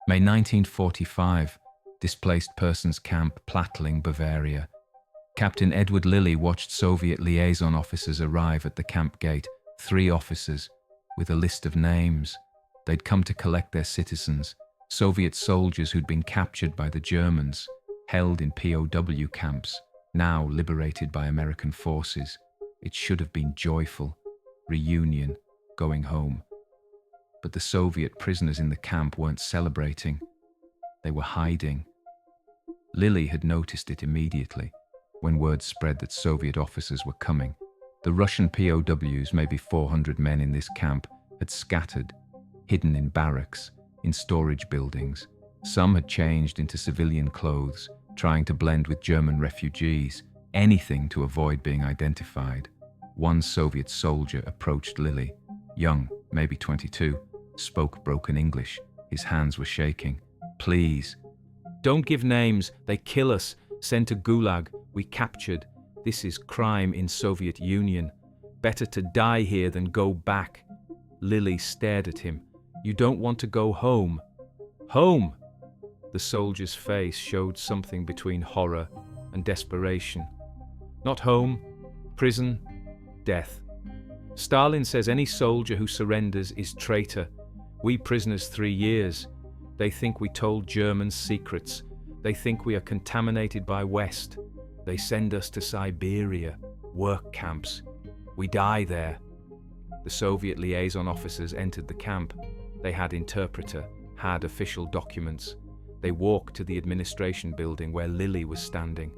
May 1945, Displaced Persons Camp, Plattling, Bavaria. Captain Edward Lilly watched Soviet liaison officers arrive at the camp gate, 3 officers, with a list of names. They'd come to collect their citizens, Soviet soldiers who'd been captured by the Germans, held in POW camps, now liberated by American forces. It should have been joyful. Reunion, going home. But the Soviet prisoners in the camp weren't celebrating. They were hiding. Lilly had noticed it immediately, when word spread that Soviet officers were coming. The Russian POWs, maybe 400 men in this camp, had scattered, hidden in barracks, in storage buildings. Some had changed into civilian clothes, trying to blend with German refugees, anything to avoid being identified. One Soviet soldier approached Lilly, young, maybe 22, spoke broken English. His hands were shaking. "Please." "Don't give names, they kill us. Sent to gulag, we captured. This is crime in Soviet Union. Better to die here than go back." Lilly stared at him. "You don't want to go home?" "Home?" The soldier's face showed something between horror and desperation. "Not home, prison, death. Stalin says any soldier who surrenders is traitor. We prisoners 3 years. They think we told Germans secrets. They think we are contaminated by West. They send us to Siberia, work camps. We die there." The Soviet liaison officers entered the camp. They had interpreter, had official documents. They walked to the administration building where Lilly was standing.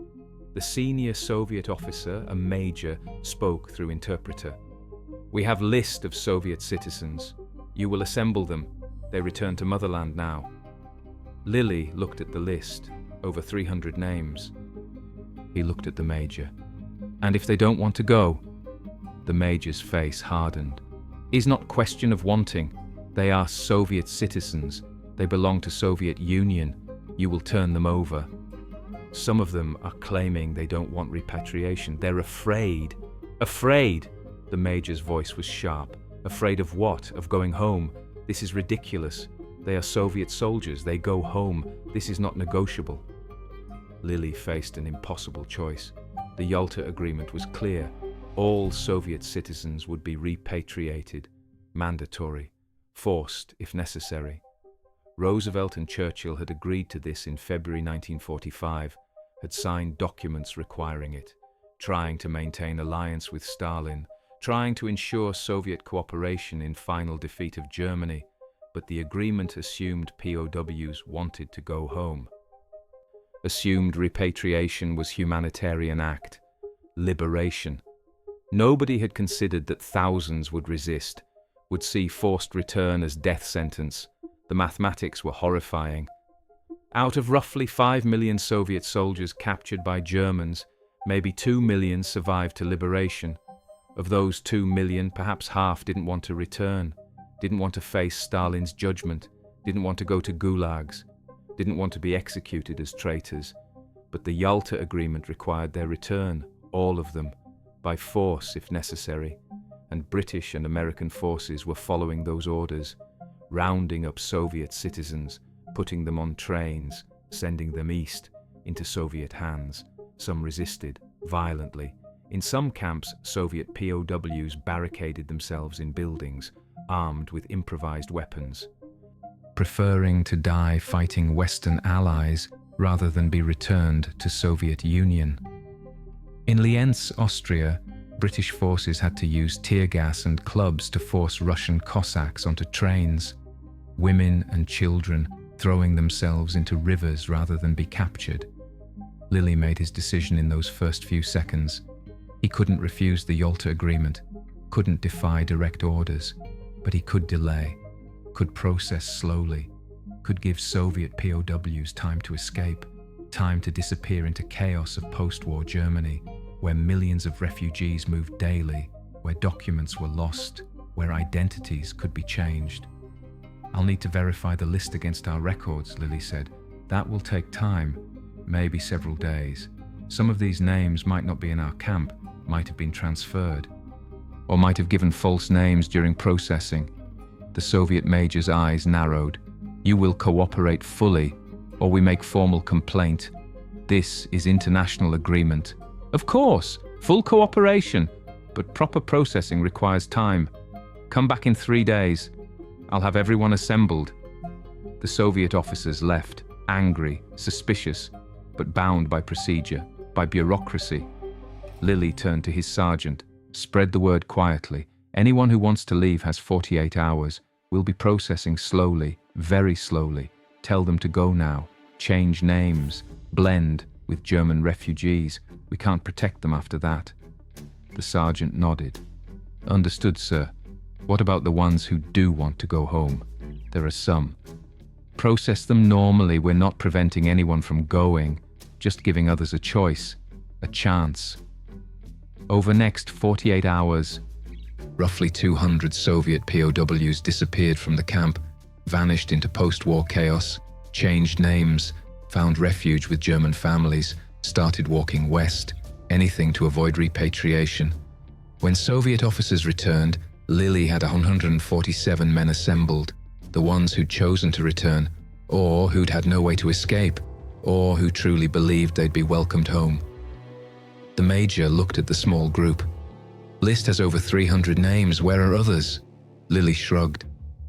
The senior Soviet officer, a major, spoke through interpreter. "We have list of Soviet citizens. You will assemble them. They return to Motherland now." Lilly looked at the list, over 300 names. He looked at the major. "And if they don't want to go?" The major's face hardened. "It's not question of wanting. They are Soviet citizens. They belong to Soviet Union. You will turn them over." Some of them are claiming they don't want repatriation. They're afraid. Afraid! The major's voice was sharp. Afraid of what? Of going home? This is ridiculous. They are Soviet soldiers. They go home. This is not negotiable. Lilly faced an impossible choice. The Yalta Agreement was clear. All Soviet citizens would be repatriated. Mandatory. Forced, if necessary. Roosevelt and Churchill had agreed to this in February 1945, had signed documents requiring it, trying to maintain alliance with Stalin, trying to ensure Soviet cooperation in final defeat of Germany, but the agreement assumed POWs wanted to go home. Assumed repatriation was humanitarian act, liberation. Nobody had considered that thousands would resist, would see forced return as death sentence. The mathematics were horrifying. Out of roughly 5 million Soviet soldiers captured by Germans, maybe 2 million survived to liberation. Of those 2 million, perhaps half didn't want to return, didn't want to face Stalin's judgment, didn't want to go to gulags, didn't want to be executed as traitors. But the Yalta Agreement required their return, all of them, by force if necessary, and British and American forces were following those orders, rounding up Soviet citizens, putting them on trains, sending them east, into Soviet hands. Some resisted, violently. In some camps, Soviet POWs barricaded themselves in buildings, armed with improvised weapons, preferring to die fighting Western allies rather than be returned to Soviet Union. In Lienz, Austria, British forces had to use tear gas and clubs to force Russian Cossacks onto trains. Women and children throwing themselves into rivers rather than be captured. Lilly made his decision in those first few seconds. He couldn't refuse the Yalta Agreement, couldn't defy direct orders, but he could delay, could process slowly, could give Soviet POWs time to escape, time to disappear into chaos of post-war Germany, where millions of refugees moved daily, where documents were lost, where identities could be changed. "I'll need to verify the list against our records," Lilly said. "That will take time, maybe several days. Some of these names might not be in our camp, might have been transferred, or might have given false names during processing." The Soviet major's eyes narrowed. You will cooperate fully, or we make formal complaint. This is international agreement. Of course, full cooperation, but proper processing requires time. Come back in 3 days. I'll have everyone assembled. The Soviet officers left, angry, suspicious, but bound by procedure, by bureaucracy. Lilly turned to his sergeant. Spread the word quietly. Anyone who wants to leave has 48 hours. We'll be processing slowly, very slowly. Tell them to go now. Change names. Blend with German refugees. We can't protect them after that. The sergeant nodded. Understood, sir. What about the ones who do want to go home? There are some. Process them normally. We're not preventing anyone from going, just giving others a choice, a chance. Over next 48 hours, roughly 200 Soviet POWs disappeared from the camp, vanished into post-war chaos, changed names, found refuge with German families, started walking west, anything to avoid repatriation. When Soviet officers returned, Lilly had 147 men assembled, the ones who'd chosen to return, or who'd had no way to escape, or who truly believed they'd be welcomed home. The major looked at the small group. List has over 300 names, where are others? Lilly shrugged.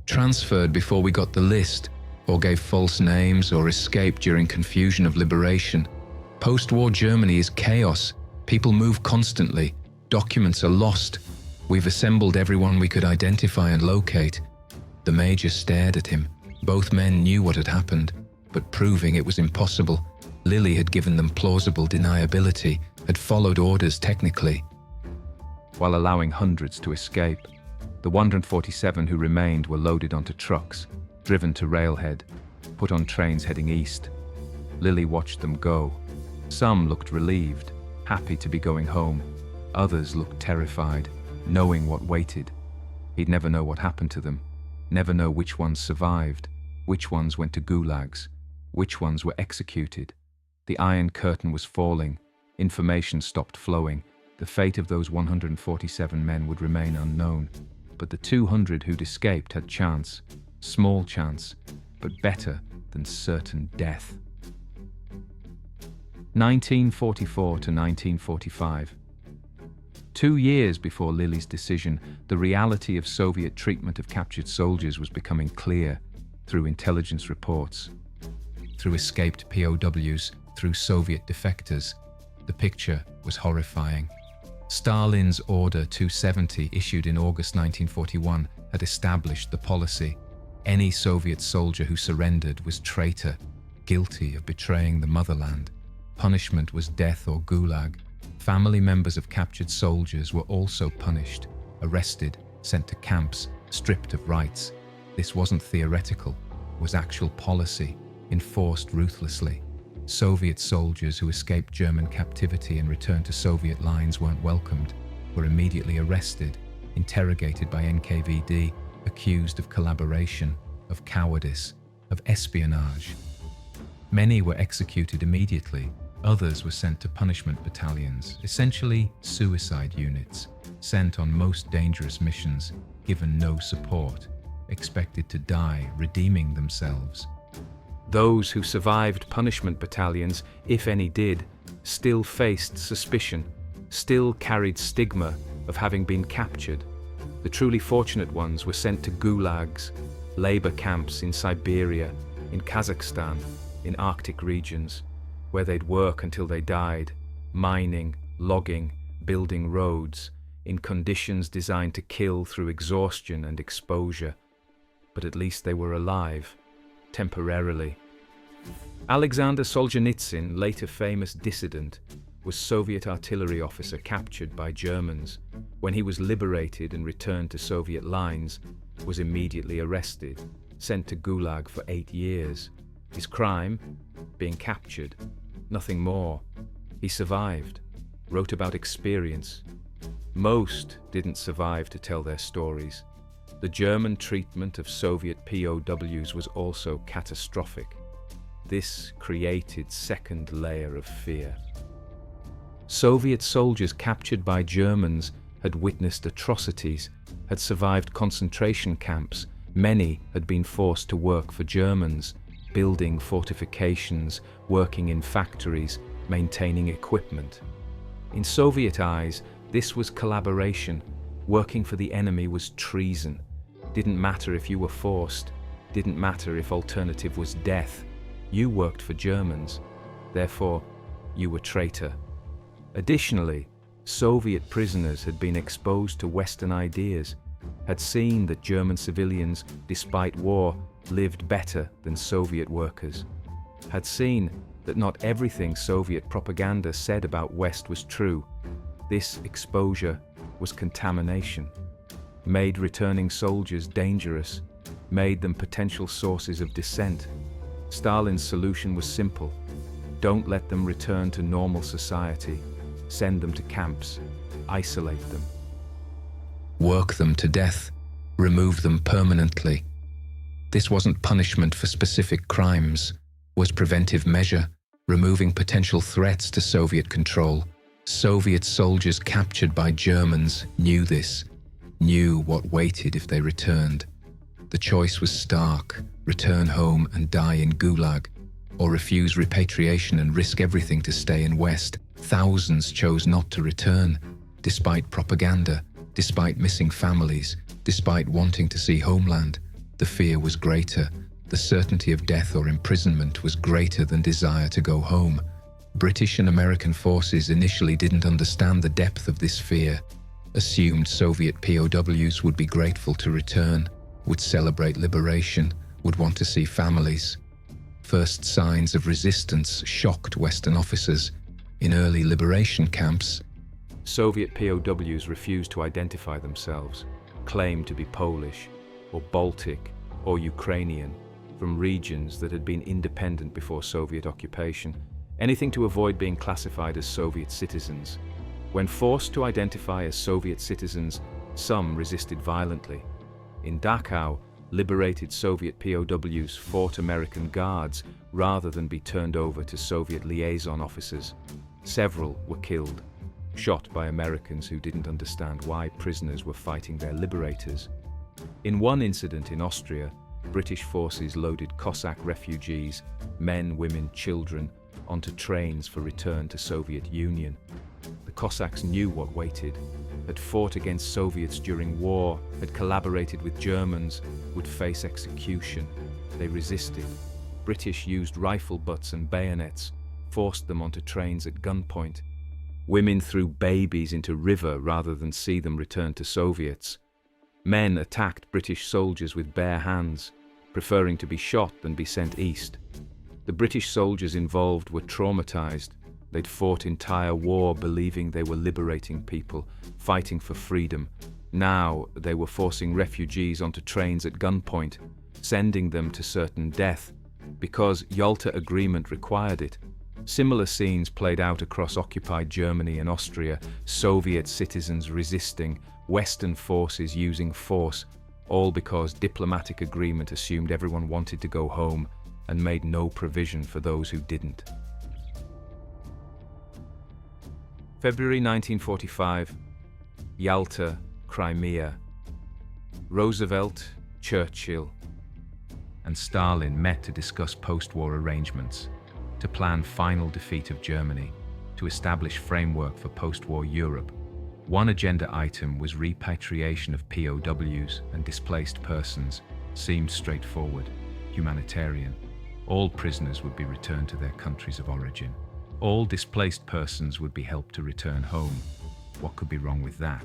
Transferred before we got the list, or gave false names, or escaped during confusion of liberation. Post-war Germany is chaos. People move constantly. Documents are lost. We've assembled everyone we could identify and locate. The major stared at him. Both men knew what had happened, but proving it was impossible. Lilly had given them plausible deniability, had followed orders technically, while allowing hundreds to escape. The 147 who remained were loaded onto trucks, driven to Railhead, put on trains heading east. Lilly watched them go. Some looked relieved, happy to be going home. Others looked terrified, knowing what waited. He'd never know what happened to them, never know which ones survived, which ones went to gulags, which ones were executed. The Iron Curtain was falling. Information stopped flowing. The fate of those 147 men would remain unknown. But the 200 who'd escaped had chance. Small chance, but better than certain death. 1944 to 1945. 2 years before Lilly's decision, the reality of Soviet treatment of captured soldiers was becoming clear through intelligence reports, through escaped POWs, through Soviet defectors. The picture was horrifying. Stalin's Order 270, issued in August 1941, had established the policy. Any Soviet soldier who surrendered was traitor, guilty of betraying the motherland. Punishment was death or gulag. Family members of captured soldiers were also punished, arrested, sent to camps, stripped of rights. This wasn't theoretical, it was actual policy, enforced ruthlessly. Soviet soldiers who escaped German captivity and returned to Soviet lines weren't welcomed, were immediately arrested, interrogated by NKVD, accused of collaboration, of cowardice, of espionage. Many were executed immediately. Others were sent to punishment battalions, essentially suicide units, sent on most dangerous missions, given no support, expected to die redeeming themselves. Those who survived punishment battalions, if any did, still faced suspicion, still carried stigma of having been captured. The truly fortunate ones were sent to gulags, labor camps in Siberia, in Kazakhstan, in Arctic regions, where they'd work until they died, mining, logging, building roads, in conditions designed to kill through exhaustion and exposure. But at least they were alive, temporarily. Alexander Solzhenitsyn, later famous dissident, was Soviet artillery officer captured by Germans. When he was liberated and returned to Soviet lines, was immediately arrested, sent to Gulag for 8 years. His crime? Being captured. Nothing more. He survived, wrote about experience. Most didn't survive to tell their stories. The German treatment of Soviet POWs was also catastrophic. This created second layer of fear. Soviet soldiers captured by Germans had witnessed atrocities, had survived concentration camps, Many had been forced to work for Germans, building fortifications, working in factories, maintaining equipment. In Soviet eyes, this was collaboration. Working for the enemy was treason. Didn't matter if you were forced. Didn't matter if alternative was death. You worked for Germans. Therefore, you were traitor. Additionally, Soviet prisoners had been exposed to Western ideas, had seen that German civilians, despite war, lived better than Soviet workers, had seen that not everything Soviet propaganda said about West was true. This exposure was contamination, made returning soldiers dangerous, made them potential sources of dissent. Stalin's solution was simple. Don't let them return to normal society. Send them to camps. Isolate them. Work them to death. Remove them permanently. This wasn't punishment for specific crimes, was preventive measure, removing potential threats to Soviet control. Soviet soldiers captured by Germans knew this, knew what waited if they returned. The choice was stark: return home and die in gulag, or refuse repatriation and risk everything to stay in West. Thousands chose not to return, despite propaganda, despite missing families, despite wanting to see homeland. The fear was greater. The certainty of death or imprisonment was greater than desire to go home. British and American forces initially didn't understand the depth of this fear, assumed Soviet POWs would be grateful to return, would celebrate liberation, would want to see families. First signs of resistance shocked Western officers. In early liberation camps, Soviet POWs refused to identify themselves, claimed to be Polish, or Baltic, or Ukrainian, from regions that had been independent before Soviet occupation, anything to avoid being classified as Soviet citizens. When forced to identify as Soviet citizens, some resisted violently. In Dachau, liberated Soviet POWs fought American guards rather than be turned over to Soviet liaison officers. Several were killed, shot by Americans who didn't understand why prisoners were fighting their liberators. In one incident in Austria, British forces loaded Cossack refugees, men, women, children, onto trains for return to Soviet Union. The Cossacks knew what waited, had fought against Soviets during war, had collaborated with Germans, would face execution. They resisted. British used rifle butts and bayonets, forced them onto trains at gunpoint. Women threw babies into river rather than see them return to Soviets. Men attacked British soldiers with bare hands, preferring to be shot than be sent east. The British soldiers involved were traumatized. They'd fought entire war believing they were liberating people, fighting for freedom. Now they were forcing refugees onto trains at gunpoint, sending them to certain death, because Yalta Agreement required it. Similar scenes played out across occupied Germany and Austria, Soviet citizens resisting, Western forces using force, all because diplomatic agreement assumed everyone wanted to go home and made no provision for those who didn't. February 1945, Yalta, Crimea. Roosevelt, Churchill, and Stalin met to discuss post-war arrangements, to plan final defeat of Germany, to establish framework for post-war Europe. One agenda item was repatriation of POWs and displaced persons. Seemed straightforward, humanitarian. All prisoners would be returned to their countries of origin. All displaced persons would be helped to return home. What could be wrong with that?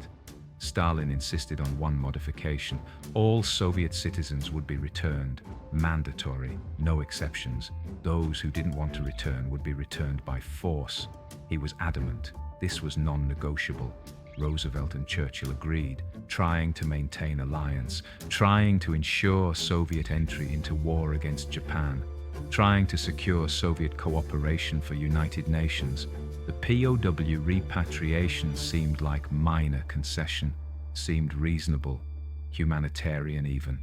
Stalin insisted on one modification. All Soviet citizens would be returned, mandatory, no exceptions. Those who didn't want to return would be returned by force. He was adamant. This was non-negotiable. Roosevelt and Churchill agreed, trying to maintain alliance, trying to ensure Soviet entry into war against Japan, trying to secure Soviet cooperation for United Nations. The POW repatriation seemed like minor concession, seemed reasonable, humanitarian even.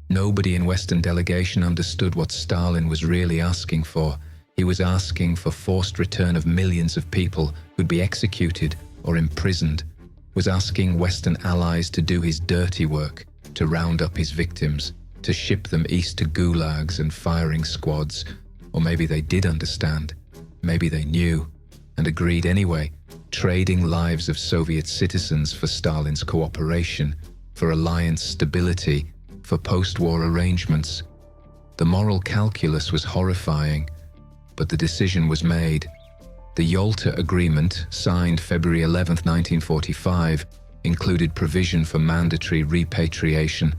Nobody in Western delegation understood what Stalin was really asking for. He was asking for forced return of millions of people who'd be executed or imprisoned, was asking Western allies to do his dirty work, to round up his victims, to ship them east to gulags and firing squads. Or maybe they did understand. Maybe they knew and agreed anyway, trading lives of Soviet citizens for Stalin's cooperation, for alliance stability, for post-war arrangements. The moral calculus was horrifying, but the decision was made. The Yalta Agreement, signed February 11, 1945, included provision for mandatory repatriation.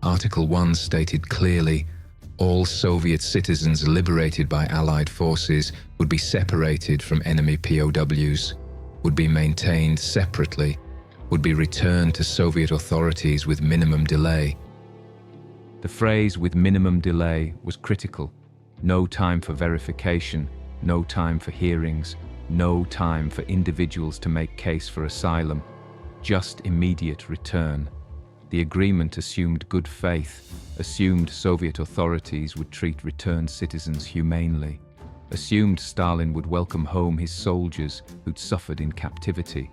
Article 1 stated clearly, all Soviet citizens liberated by Allied forces would be separated from enemy POWs, would be maintained separately, would be returned to Soviet authorities with minimum delay. The phrase "with minimum delay" was critical. No time for verification, no time for hearings, no time for individuals to make case for asylum, just immediate return. The agreement assumed good faith, assumed Soviet authorities would treat returned citizens humanely, assumed Stalin would welcome home his soldiers who'd suffered in captivity.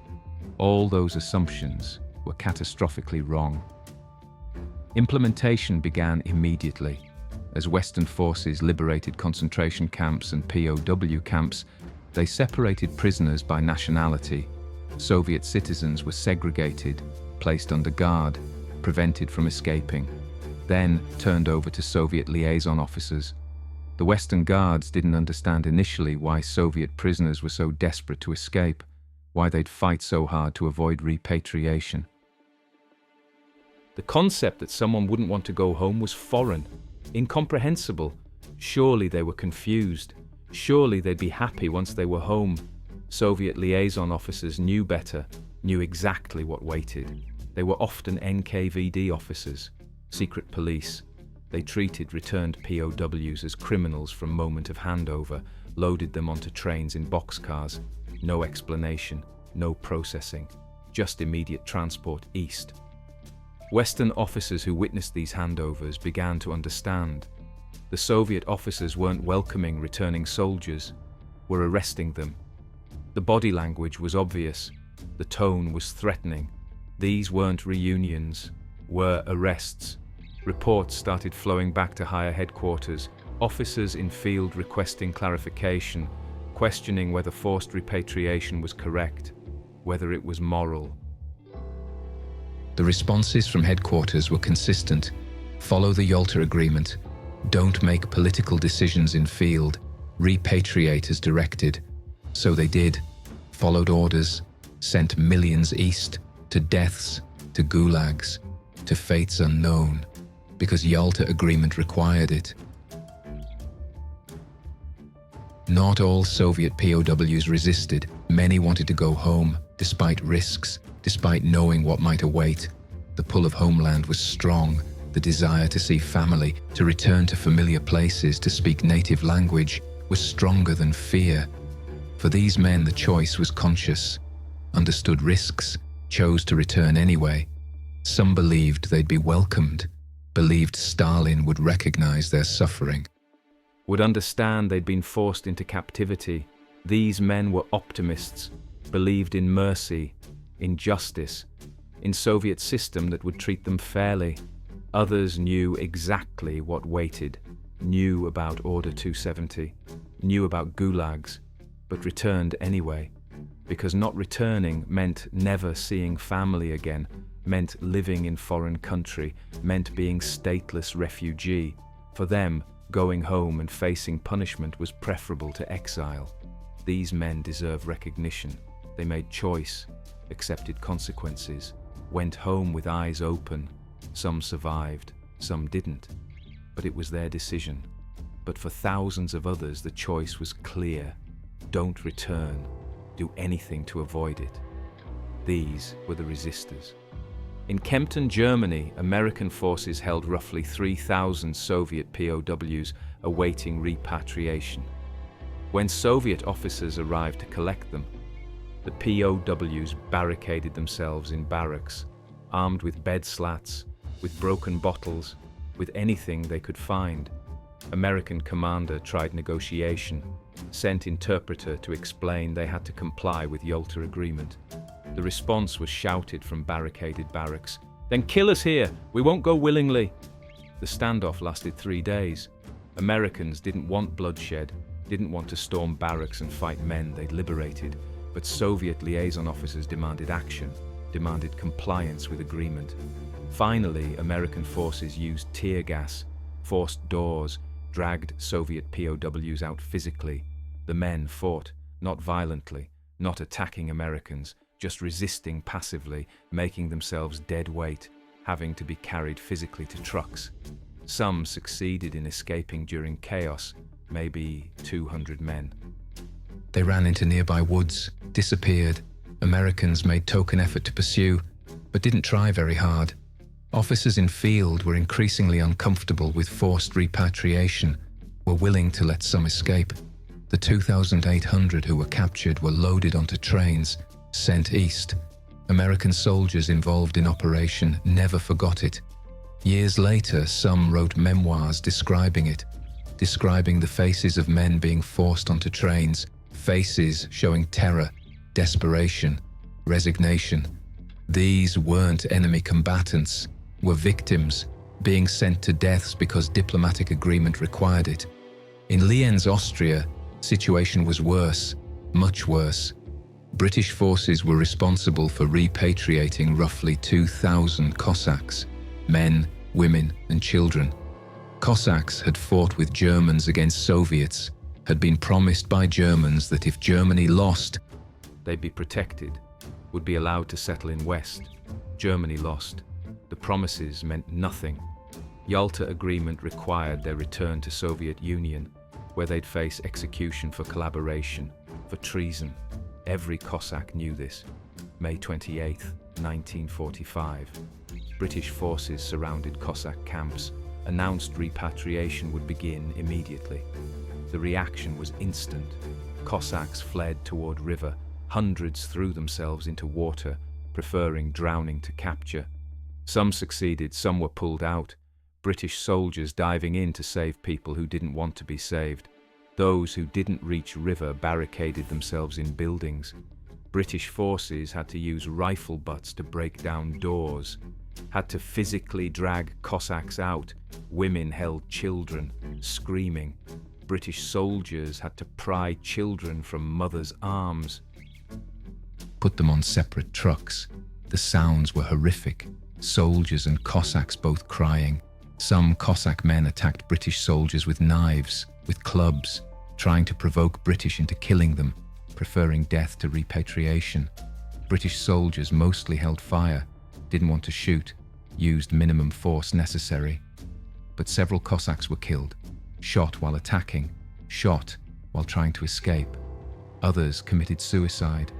All those assumptions were catastrophically wrong. Implementation began immediately. As Western forces liberated concentration camps and POW camps, they separated prisoners by nationality. Soviet citizens were segregated, placed under guard, prevented from escaping, then turned over to Soviet liaison officers. The Western guards didn't understand initially why Soviet prisoners were so desperate to escape, why they'd fight so hard to avoid repatriation. The concept that someone wouldn't want to go home was foreign, incomprehensible. Surely they were confused. Surely they'd be happy once they were home. Soviet liaison officers knew better, knew exactly what waited. They were often NKVD officers, secret police. They treated returned POWs as criminals from moment of handover, loaded them onto trains in boxcars. No explanation, no processing, just immediate transport east. Western officers who witnessed these handovers began to understand. The Soviet officers weren't welcoming returning soldiers, were arresting them. The body language was obvious, the tone was threatening. These weren't reunions, were arrests. Reports started flowing back to higher headquarters, officers in field requesting clarification, questioning whether forced repatriation was correct, whether it was moral. The responses from headquarters were consistent. Follow the Yalta Agreement. Don't make political decisions in field. Repatriate as directed. So they did. Followed orders. Sent millions east. To deaths. To gulags. To fates unknown. Because Yalta Agreement required it. Not all Soviet POWs resisted. Many wanted to go home, despite risks, despite knowing what might await. The pull of homeland was strong. The desire to see family, to return to familiar places, to speak native language, was stronger than fear. For these men, the choice was conscious. Understood risks, chose to return anyway. Some believed they'd be welcomed, believed Stalin would recognize their suffering. Would understand they'd been forced into captivity. These men were optimists, believed in mercy, in justice, in Soviet system that would treat them fairly. Others knew exactly what waited, knew about Order 270, knew about gulags, but returned anyway. Because not returning meant never seeing family again, meant living in foreign country, meant being stateless refugee. For them, going home and facing punishment was preferable to exile. These men deserve recognition. They made choice, accepted consequences, went home with eyes open. Some survived, some didn't. But it was their decision. But for thousands of others, the choice was clear. Don't return. Do anything to avoid it. These were the resistors. In Kempton, Germany, American forces held roughly 3,000 Soviet POWs awaiting repatriation. When Soviet officers arrived to collect them, the POWs barricaded themselves in barracks, armed with bed slats, with broken bottles, with anything they could find. American commander tried negotiation, sent interpreter to explain they had to comply with Yalta Agreement. The response was shouted from barricaded barracks. Then kill us here, we won't go willingly. The standoff lasted 3 days. Americans didn't want bloodshed, didn't want to storm barracks and fight men they'd liberated, but Soviet liaison officers demanded action, demanded compliance with agreement. Finally, American forces used tear gas, forced doors, dragged Soviet POWs out physically. The men fought, not violently, not attacking Americans, just resisting passively, making themselves dead weight, having to be carried physically to trucks. Some succeeded in escaping during chaos, maybe 200 men. They ran into nearby woods, disappeared. Americans made token effort to pursue, but didn't try very hard. Officers in field were increasingly uncomfortable with forced repatriation, were willing to let some escape. The 2,800 who were captured were loaded onto trains, sent east. American soldiers involved in operation never forgot it. Years later, some wrote memoirs describing it, describing the faces of men being forced onto trains, faces showing terror, desperation, resignation. These weren't enemy combatants, were victims, being sent to deaths because diplomatic agreement required it. In Lienz, Austria, situation was worse, much worse. British forces were responsible for repatriating roughly 2,000 Cossacks, men, women, and children. Cossacks had fought with Germans against Soviets, had been promised by Germans that if Germany lost, they'd be protected, would be allowed to settle in West. Germany lost. The promises meant nothing. Yalta Agreement required their return to Soviet Union, where they'd face execution for collaboration, for treason. Every Cossack knew this. May 28, 1945. British forces surrounded Cossack camps, announced repatriation would begin immediately. The reaction was instant. Cossacks fled toward river. Hundreds threw themselves into water, preferring drowning to capture. Some succeeded, some were pulled out. British soldiers diving in to save people who didn't want to be saved. Those who didn't reach river barricaded themselves in buildings. British forces had to use rifle butts to break down doors, had to physically drag Cossacks out. Women held children, screaming. British soldiers had to pry children from mothers' arms. Put them on separate trucks. The sounds were horrific. Soldiers and Cossacks both crying. Some Cossack men attacked British soldiers with knives, with clubs, trying to provoke British into killing them, preferring death to repatriation. British soldiers mostly held fire, didn't want to shoot, used minimum force necessary. But several Cossacks were killed, shot while attacking, shot while trying to escape. Others committed suicide,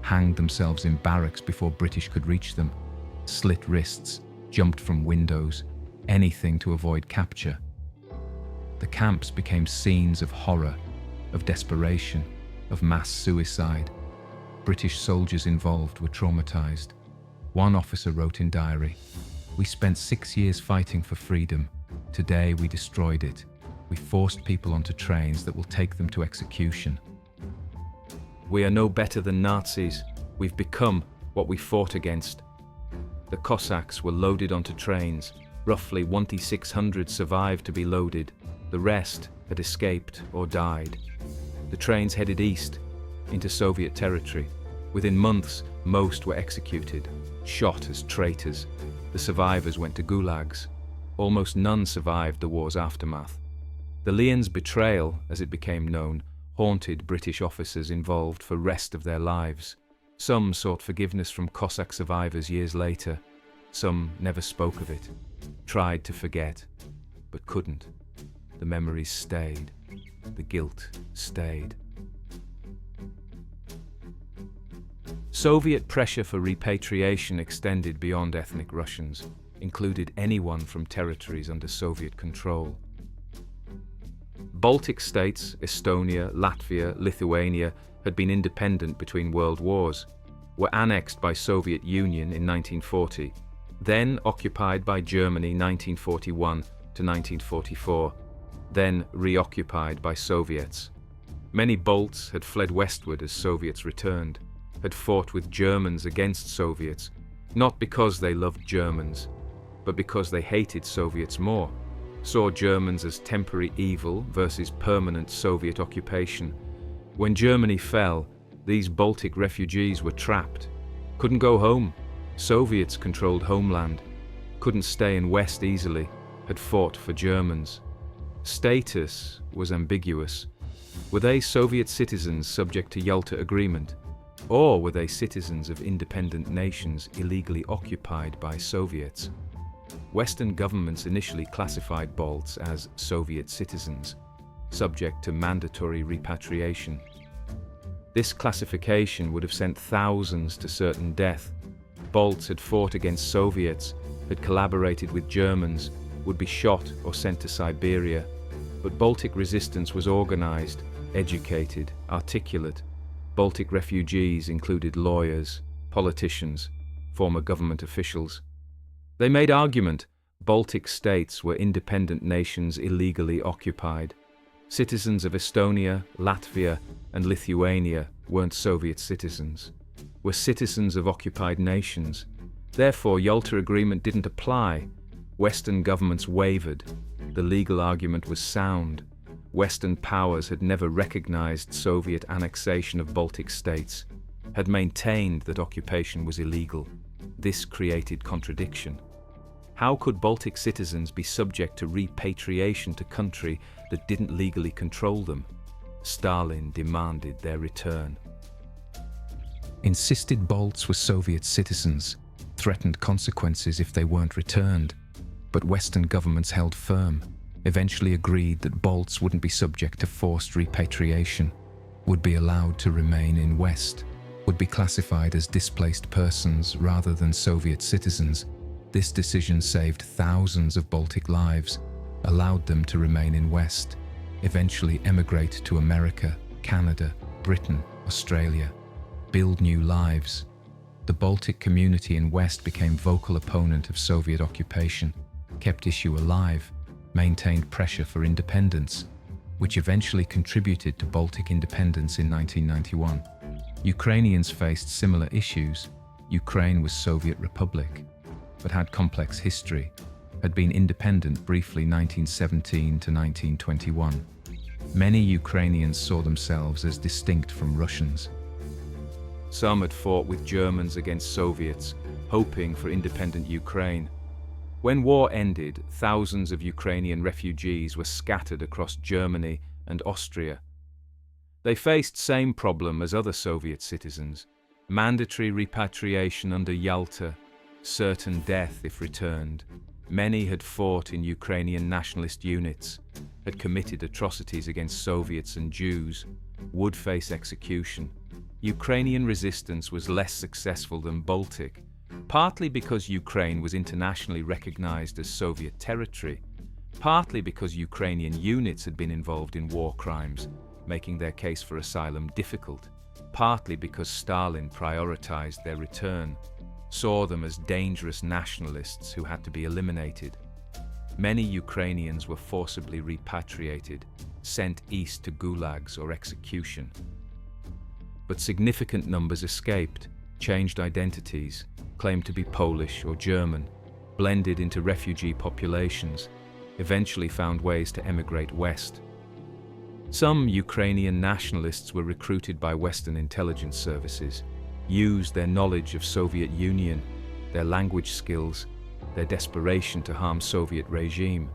hanged themselves in barracks before British could reach them, slit wrists, jumped from windows, anything to avoid capture. The camps became scenes of horror, of desperation, of mass suicide. British soldiers involved were traumatized. One officer wrote in diary, "We spent 6 years fighting for freedom. Today we destroyed it. We forced people onto trains that will take them to execution. We are no better than Nazis. We've become what we fought against." The Cossacks were loaded onto trains. Roughly 2,600 survived to be loaded. The rest had escaped or died. The trains headed east, into Soviet territory. Within months, most were executed, shot as traitors. The survivors went to gulags. Almost none survived the war's aftermath. The Lienz betrayal, as it became known, haunted British officers involved for the rest of their lives. Some sought forgiveness from Cossack survivors years later. Some never spoke of it, tried to forget, but couldn't. The memories stayed. The guilt stayed. Soviet pressure for repatriation extended beyond ethnic Russians, included anyone from territories under Soviet control. Baltic states, Estonia, Latvia, Lithuania, had been independent between world wars, were annexed by Soviet Union in 1940, then occupied by Germany 1941 to 1944, then reoccupied by Soviets. Many Balts had fled westward as Soviets returned, had fought with Germans against Soviets, not because they loved Germans, but because they hated Soviets more, saw Germans as temporary evil versus permanent Soviet occupation. When Germany fell, these Baltic refugees were trapped, couldn't go home. Soviets controlled homeland, couldn't stay in West easily, had fought for Germans. Status was ambiguous. Were they Soviet citizens subject to Yalta Agreement, or were they citizens of independent nations illegally occupied by Soviets? Western governments initially classified Balts as Soviet citizens, subject to mandatory repatriation. This classification would have sent thousands to certain death. Balts had fought against Soviets, had collaborated with Germans, would be shot or sent to Siberia. But Baltic resistance was organized, educated, articulate. Baltic refugees included lawyers, politicians, former government officials. They made argument Baltic states were independent nations illegally occupied. Citizens of Estonia, Latvia, and Lithuania weren't Soviet citizens, were citizens of occupied nations. Therefore, Yalta Agreement didn't apply. Western governments wavered. The legal argument was sound. Western powers had never recognized Soviet annexation of Baltic states, had maintained that occupation was illegal. This created contradiction. How could Baltic citizens be subject to repatriation to country that didn't legally control them? Stalin demanded their return. Insisted Balts were Soviet citizens, threatened consequences if they weren't returned. But Western governments held firm, eventually agreed that Balts wouldn't be subject to forced repatriation, would be allowed to remain in West, would be classified as displaced persons rather than Soviet citizens. This decision saved thousands of Baltic lives, allowed them to remain in West, eventually emigrate to America, Canada, Britain, Australia, build new lives. The Baltic community in West became vocal opponent of Soviet occupation, kept issue alive, maintained pressure for independence, which eventually contributed to Baltic independence in 1991. Ukrainians faced similar issues. Ukraine was Soviet Republic, but had complex history, had been independent briefly 1917 to 1921. Many Ukrainians saw themselves as distinct from Russians. Some had fought with Germans against Soviets, hoping for independent Ukraine. When war ended, thousands of Ukrainian refugees were scattered across Germany and Austria. They faced same problem as other Soviet citizens: mandatory repatriation under Yalta, certain death if returned. Many had fought in Ukrainian nationalist units, had committed atrocities against Soviets and Jews, would face execution. Ukrainian resistance was less successful than Baltic, partly because Ukraine was internationally recognized as Soviet territory, partly because Ukrainian units had been involved in war crimes, making their case for asylum difficult, partly because Stalin prioritized their return, saw them as dangerous nationalists who had to be eliminated. Many Ukrainians were forcibly repatriated, sent east to gulags or execution. But significant numbers escaped, changed identities, claimed to be Polish or German, blended into refugee populations, eventually found ways to emigrate west. Some Ukrainian nationalists were recruited by Western intelligence services, used their knowledge of Soviet Union, their language skills, their desperation to harm Soviet regime.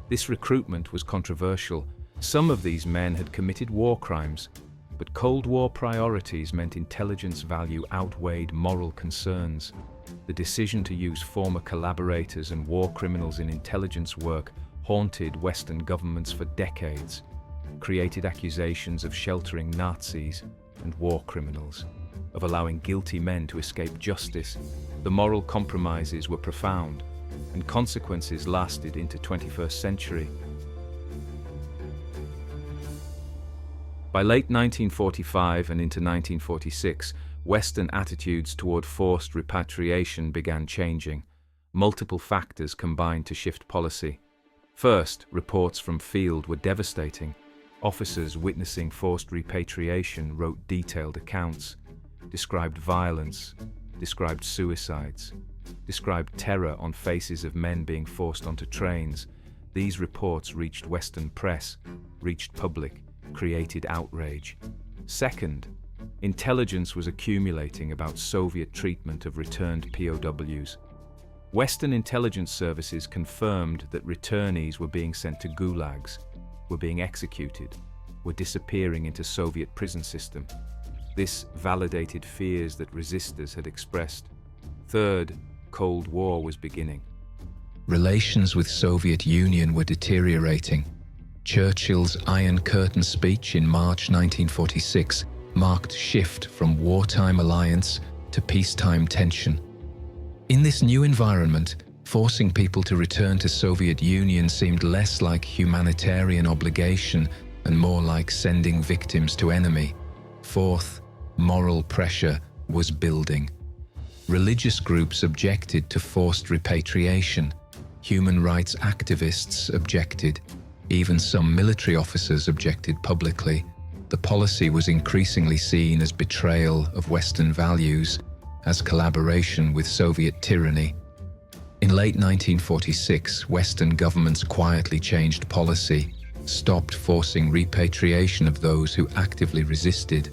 This recruitment was controversial. Some of these men had committed war crimes, but Cold War priorities meant intelligence value outweighed moral concerns. The decision to use former collaborators and war criminals in intelligence work haunted Western governments for decades, created accusations of sheltering Nazis and war criminals, of allowing guilty men to escape justice. The moral compromises were profound, and consequences lasted into 21st century. By late 1945 and into 1946, Western attitudes toward forced repatriation began changing. Multiple factors combined to shift policy. First, reports from field were devastating. Officers witnessing forced repatriation wrote detailed accounts, described violence, described suicides, described terror on faces of men being forced onto trains. These reports reached Western press, reached public, created outrage. Second, intelligence was accumulating about Soviet treatment of returned POWs. Western intelligence services confirmed that returnees were being sent to gulags, were being executed, were disappearing into Soviet prison system. This validated fears that resistors had expressed. Third, Cold War was beginning. Relations with Soviet Union were deteriorating. Churchill's Iron Curtain speech in March 1946 marked shift from wartime alliance to peacetime tension. In this new environment, forcing people to return to Soviet Union seemed less like humanitarian obligation and more like sending victims to enemy. Fourth, moral pressure was building. Religious groups objected to forced repatriation. Human rights activists objected. Even some military officers objected publicly. The policy was increasingly seen as betrayal of Western values, as collaboration with Soviet tyranny. In late 1946, Western governments quietly changed policy, stopped forcing repatriation of those who actively resisted,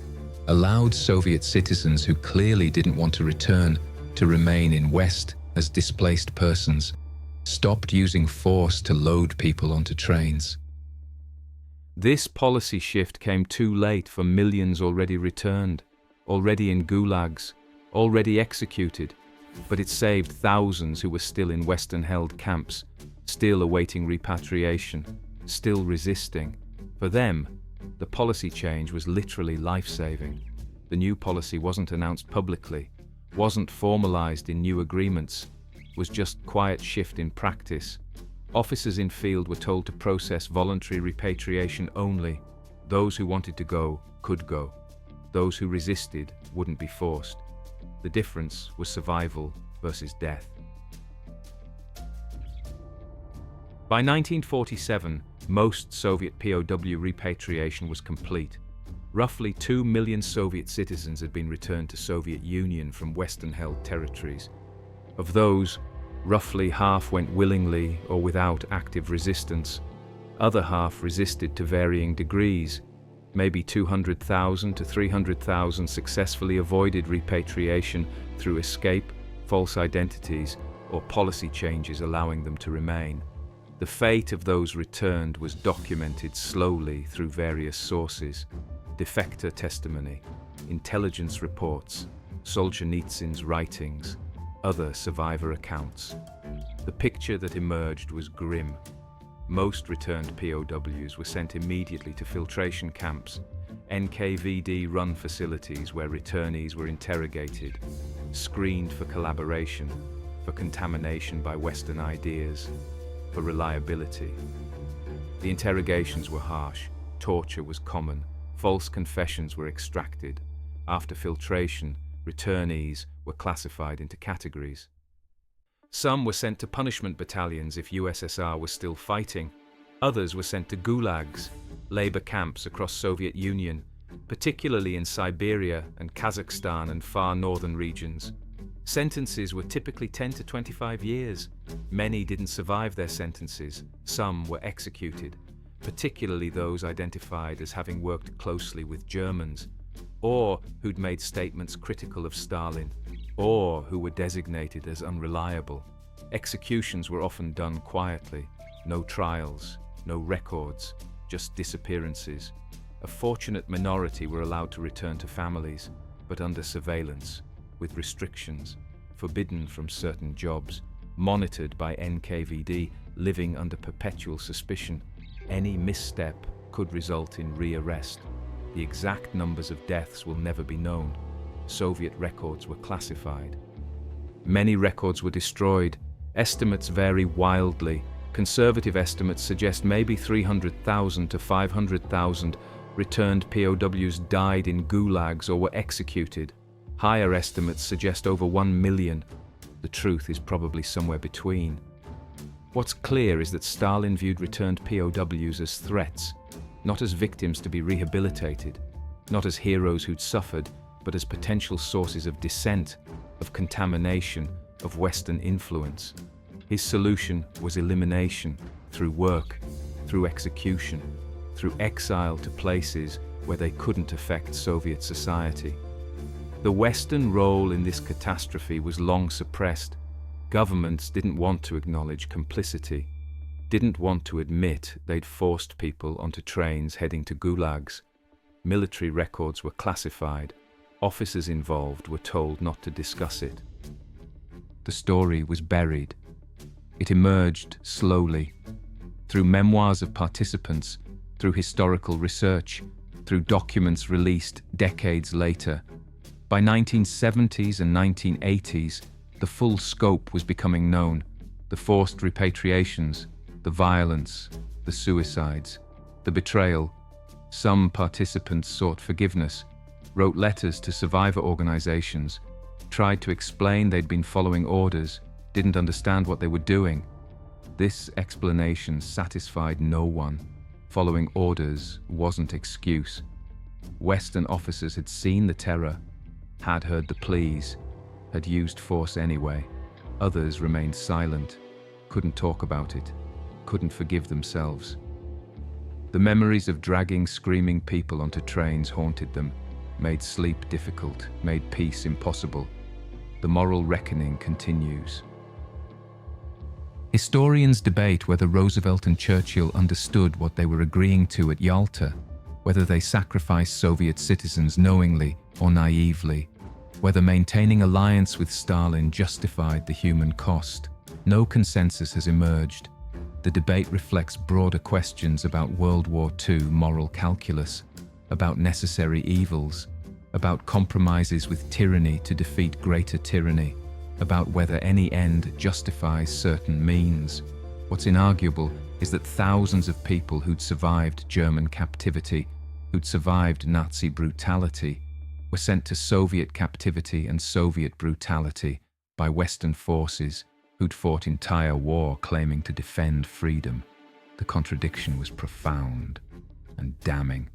allowed Soviet citizens who clearly didn't want to return to remain in West as displaced persons, stopped using force to load people onto trains. This policy shift came too late for millions already returned, already in gulags, already executed, but it saved thousands who were still in Western-held camps, still awaiting repatriation, still resisting. For them, the policy change was literally life-saving. The new policy wasn't announced publicly, wasn't formalized in new agreements, was just quiet shift in practice. Officers in field were told to process voluntary repatriation only. Those who wanted to go could go. Those who resisted wouldn't be forced. The difference was survival versus death. By 1947, most Soviet POW repatriation was complete. Roughly 2 million Soviet citizens had been returned to Soviet Union from Western-held territories. Of those, roughly half went willingly or without active resistance. Other half resisted to varying degrees. Maybe 200,000 to 300,000 successfully avoided repatriation through escape, false identities, or policy changes allowing them to remain. The fate of those returned was documented slowly through various sources: defector testimony, intelligence reports, Solzhenitsyn's writings, other survivor accounts. The picture that emerged was grim. Most returned POWs were sent immediately to filtration camps, NKVD-run facilities where returnees were interrogated, screened for collaboration, for contamination by Western ideas, for reliability. The interrogations were harsh, torture was common, false confessions were extracted. After filtration, returnees were classified into categories. Some were sent to punishment battalions if USSR was still fighting. Others were sent to gulags, labor camps across Soviet Union, particularly in Siberia and Kazakhstan and far northern regions. Sentences were typically 10 to 25 years. Many didn't survive their sentences. Some were executed, particularly those identified as having worked closely with Germans, or who'd made statements critical of Stalin, or who were designated as unreliable. Executions were often done quietly. No trials, no records, just disappearances. A fortunate minority were allowed to return to families, but under surveillance, with restrictions, forbidden from certain jobs, monitored by NKVD, living under perpetual suspicion. Any misstep could result in rearrest. The exact numbers of deaths will never be known. Soviet records were classified. Many records were destroyed. Estimates vary wildly. Conservative estimates suggest maybe 300,000 to 500,000 returned POWs died in gulags or were executed. Higher estimates suggest over 1 million. The truth is probably somewhere between. What's clear is that Stalin viewed returned POWs as threats, not as victims to be rehabilitated, not as heroes who'd suffered, but as potential sources of dissent, of contamination, of Western influence. His solution was elimination, through work, through execution, through exile to places where they couldn't affect Soviet society. The Western role in this catastrophe was long suppressed. Governments didn't want to acknowledge complicity, didn't want to admit they'd forced people onto trains heading to gulags. Military records were classified. Officers involved were told not to discuss it. The story was buried. It emerged slowly, through memoirs of participants, through historical research, through documents released decades later. By 1970s and 1980s, the full scope was becoming known. The forced repatriations, the violence, the suicides, the betrayal. Some participants sought forgiveness, wrote letters to survivor organizations, tried to explain they'd been following orders, didn't understand what they were doing. This explanation satisfied no one. Following orders wasn't excuse. Western officers had seen the terror, had heard the pleas, had used force anyway. Others remained silent, couldn't talk about it, couldn't forgive themselves. The memories of dragging screaming people onto trains haunted them, made sleep difficult, made peace impossible. The moral reckoning continues. Historians debate whether Roosevelt and Churchill understood what they were agreeing to at Yalta, whether they sacrificed Soviet citizens knowingly or naively, whether maintaining alliance with Stalin justified the human cost. No consensus has emerged. The debate reflects broader questions about World War II moral calculus, about necessary evils, about compromises with tyranny to defeat greater tyranny, about whether any end justifies certain means. What's inarguable is that thousands of people who'd survived German captivity, who'd survived Nazi brutality, were sent to Soviet captivity and Soviet brutality by Western forces who'd fought entire war claiming to defend freedom. The contradiction was profound and damning.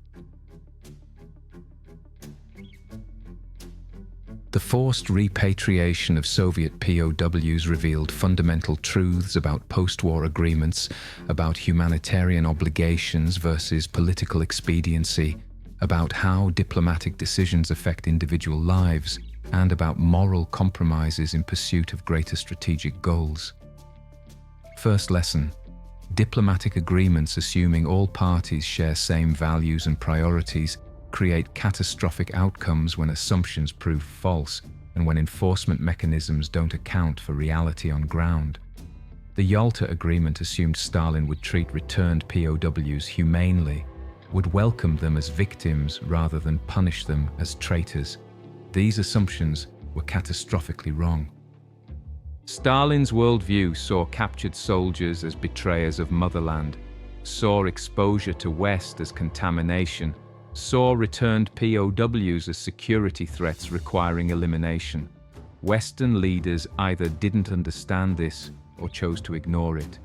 The forced repatriation of Soviet POWs revealed fundamental truths about post-war agreements, about humanitarian obligations versus political expediency, about how diplomatic decisions affect individual lives, and about moral compromises in pursuit of greater strategic goals. First lesson: diplomatic agreements assuming all parties share same values and priorities create catastrophic outcomes when assumptions prove false and when enforcement mechanisms don't account for reality on ground. The Yalta Agreement assumed Stalin would treat returned POWs humanely, would welcome them as victims rather than punish them as traitors. These assumptions were catastrophically wrong. Stalin's worldview saw captured soldiers as betrayers of Motherland, saw exposure to West as contamination, saw returned POWs as security threats requiring elimination. Western leaders either didn't understand this or chose to ignore it,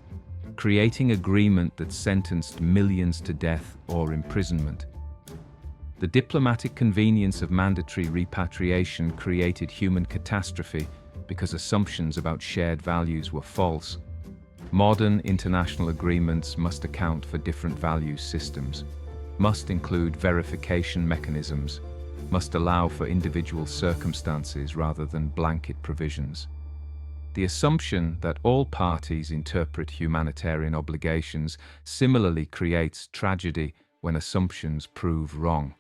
creating agreement that sentenced millions to death or imprisonment. The diplomatic convenience of mandatory repatriation created human catastrophe because assumptions about shared values were false. Modern international agreements must account for different value systems, must include verification mechanisms, must allow for individual circumstances rather than blanket provisions. The assumption that all parties interpret humanitarian obligations similarly creates tragedy when assumptions prove wrong.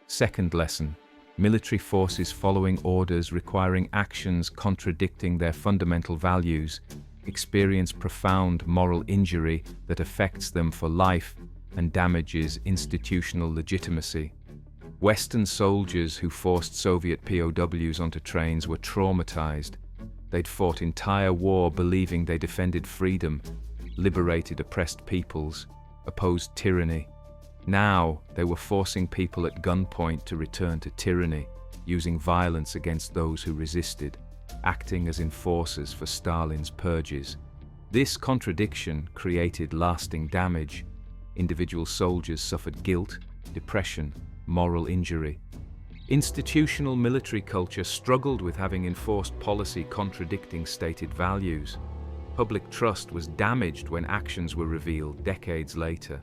Second lesson: military forces following orders requiring actions contradicting their fundamental values experience profound moral injury that affects them for life and damages institutional legitimacy. Western soldiers who forced Soviet POWs onto trains were traumatized. They'd fought entire war believing they defended freedom, liberated oppressed peoples, opposed tyranny. Now they were forcing people at gunpoint to return to tyranny, using violence against those who resisted, acting as enforcers for Stalin's purges. This contradiction created lasting damage. Individual soldiers suffered guilt, depression, moral injury. Institutional military culture struggled with having enforced policy contradicting stated values. Public trust was damaged when actions were revealed decades later.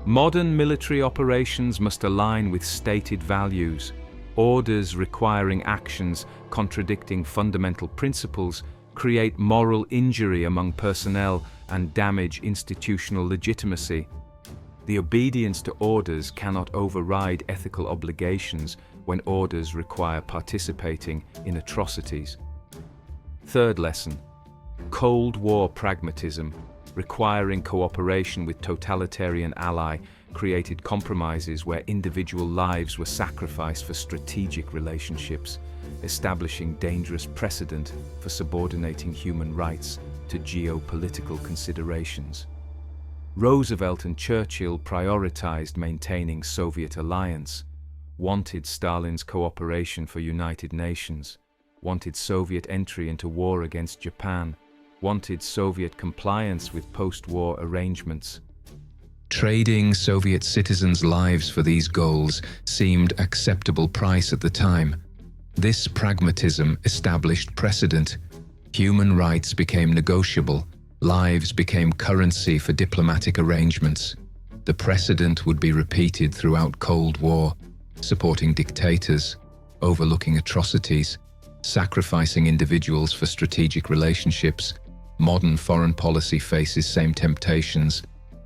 Modern military operations must align with stated values. Orders requiring actions contradicting fundamental principles create moral injury among personnel and damage institutional legitimacy. The obedience to orders cannot override ethical obligations when orders require participating in atrocities. Third lesson: Cold War pragmatism, requiring cooperation with totalitarian ally, created compromises where individual lives were sacrificed for strategic relationships, establishing dangerous precedent for subordinating human rights to geopolitical considerations. Roosevelt and Churchill prioritized maintaining Soviet alliance, wanted Stalin's cooperation for United Nations, wanted Soviet entry into war against Japan, wanted Soviet compliance with post-war arrangements. Trading Soviet citizens' lives for these goals seemed acceptable price at the time. This pragmatism established precedent. Human rights became negotiable. Lives became currency for diplomatic arrangements. The precedent would be repeated throughout Cold War, supporting dictators, overlooking atrocities, sacrificing individuals for strategic relationships. Modern foreign policy faces same temptations: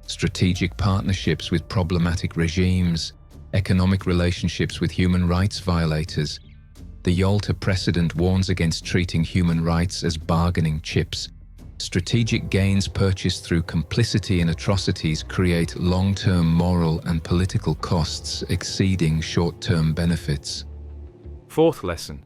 strategic partnerships with problematic regimes, economic relationships with human rights violators. The Yalta precedent warns against treating human rights as bargaining chips. Strategic gains purchased through complicity in atrocities create long-term moral and political costs exceeding short-term benefits. Fourth lesson: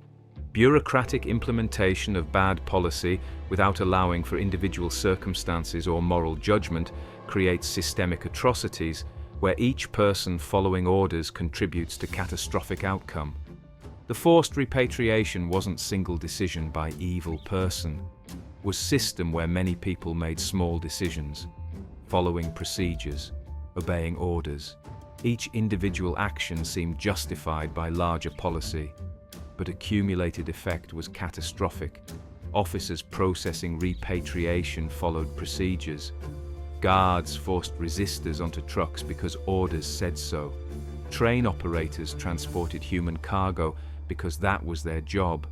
bureaucratic implementation of bad policy without allowing for individual circumstances or moral judgment creates systemic atrocities where each person following orders contributes to catastrophic outcome. The forced repatriation wasn't single decision by evil person, was system where many people made small decisions, following procedures, obeying orders. Each individual action seemed justified by larger policy, but accumulated effect was catastrophic. Officers processing repatriation followed procedures. Guards forced resistors onto trucks because orders said so. Train operators transported human cargo because that was their job.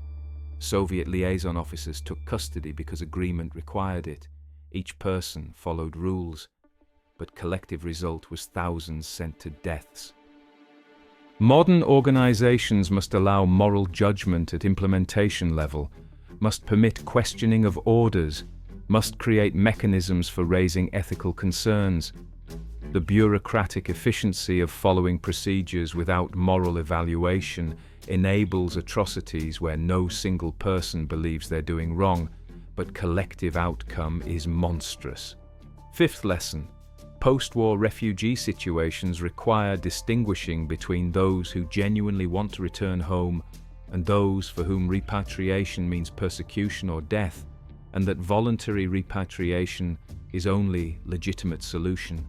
Soviet liaison officers took custody because agreement required it. Each person followed rules, but collective result was thousands sent to deaths. Modern organizations must allow moral judgment at implementation level, must permit questioning of orders, must create mechanisms for raising ethical concerns. The bureaucratic efficiency of following procedures without moral evaluation enables atrocities where no single person believes they're doing wrong, but collective outcome is monstrous. Fifth lesson: post-war refugee situations require distinguishing between those who genuinely want to return home and those for whom repatriation means persecution or death, and that voluntary repatriation is only legitimate solution.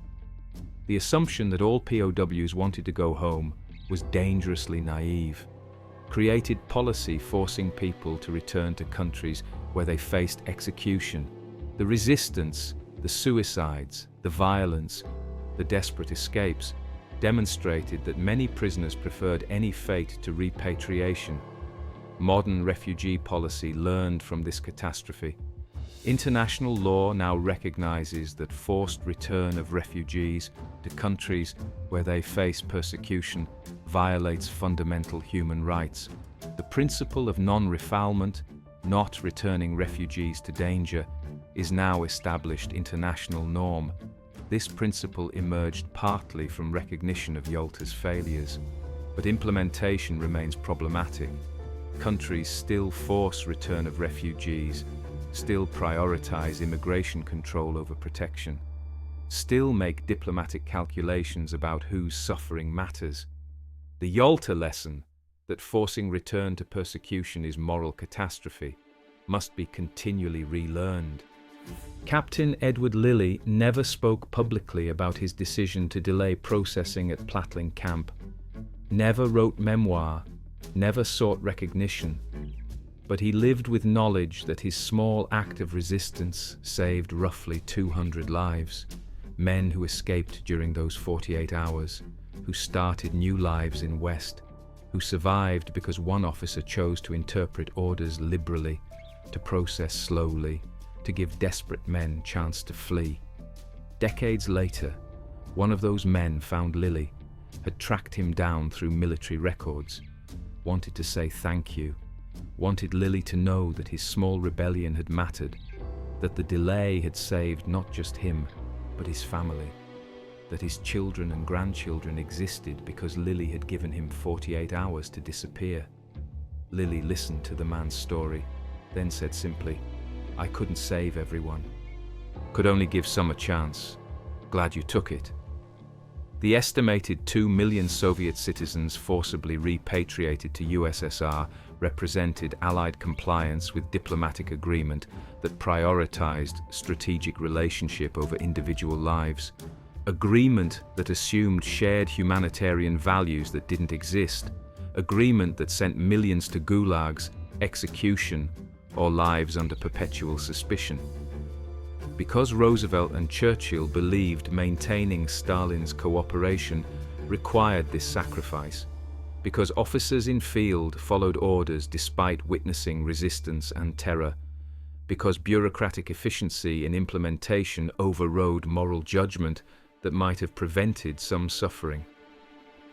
The assumption that all POWs wanted to go home was dangerously naive. Created policy forcing people to return to countries where they faced execution. The resistance, the suicides, the violence, the desperate escapes demonstrated that many prisoners preferred any fate to repatriation. Modern refugee policy learned from this catastrophe. International law now recognizes that forced return of refugees to countries where they face persecution violates fundamental human rights. The principle of non-refoulement, not returning refugees to danger, is now established international norm. This principle emerged partly from recognition of Yalta's failures, but implementation remains problematic. Countries still force return of refugees, still prioritize immigration control over protection, still make diplomatic calculations about whose suffering matters. The Yalta lesson, that forcing return to persecution is moral catastrophe, must be continually relearned. Captain Edward Lilly never spoke publicly about his decision to delay processing at Plattling camp. never wrote memoir, never sought recognition, but he lived with knowledge that his small act of resistance saved roughly 200 lives, men who escaped during those 48 hours, who started new lives in West, who survived because one officer chose to interpret orders liberally, to process slowly, to give desperate men chance to flee. Decades later, one of those men found Lilly, had tracked him down through military records, wanted to say thank you, wanted Lilly to know that his small rebellion had mattered, that the delay had saved not just him, but his family, that his children and grandchildren existed because Lilly had given him 48 hours to disappear. Lilly listened to the man's story, then said simply, "I couldn't save everyone. Could only give some a chance. Glad you took it." The estimated 2 million Soviet citizens forcibly repatriated to USSR represented Allied compliance with diplomatic agreement that prioritized strategic relationship over individual lives, agreement that assumed shared humanitarian values that didn't exist, agreement that sent millions to gulags, execution, or lives under perpetual suspicion. Because Roosevelt and Churchill believed maintaining Stalin's cooperation required this sacrifice, because officers in field followed orders despite witnessing resistance and terror, because bureaucratic efficiency in implementation overrode moral judgment that might have prevented some suffering.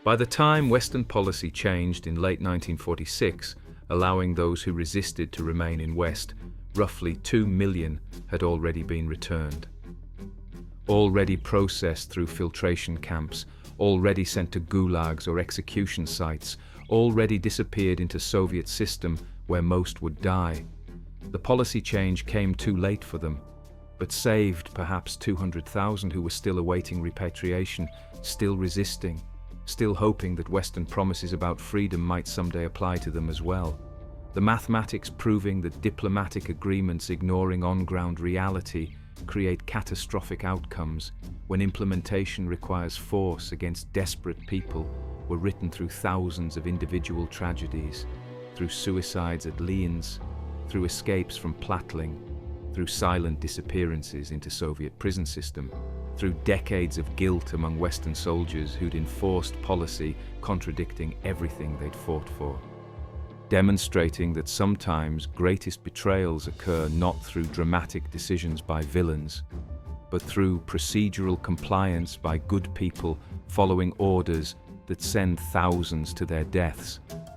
By the time Western policy changed in late 1946, allowing those who resisted to remain in West, roughly 2 million had already been returned. Already processed through filtration camps, already sent to gulags or execution sites, already disappeared into Soviet system where most would die. The policy change came too late for them, but saved perhaps 200,000 who were still awaiting repatriation, still resisting, still hoping that Western promises about freedom might someday apply to them as well. The mathematics proving that diplomatic agreements ignoring on-ground reality create catastrophic outcomes when implementation requires force against desperate people were written through thousands of individual tragedies, through suicides at Lienz, through escapes from Plattling, through silent disappearances into Soviet prison system, through decades of guilt among Western soldiers who'd enforced policy contradicting everything they'd fought for. Demonstrating that sometimes greatest betrayals occur not through dramatic decisions by villains, but through procedural compliance by good people following orders that send thousands to their deaths.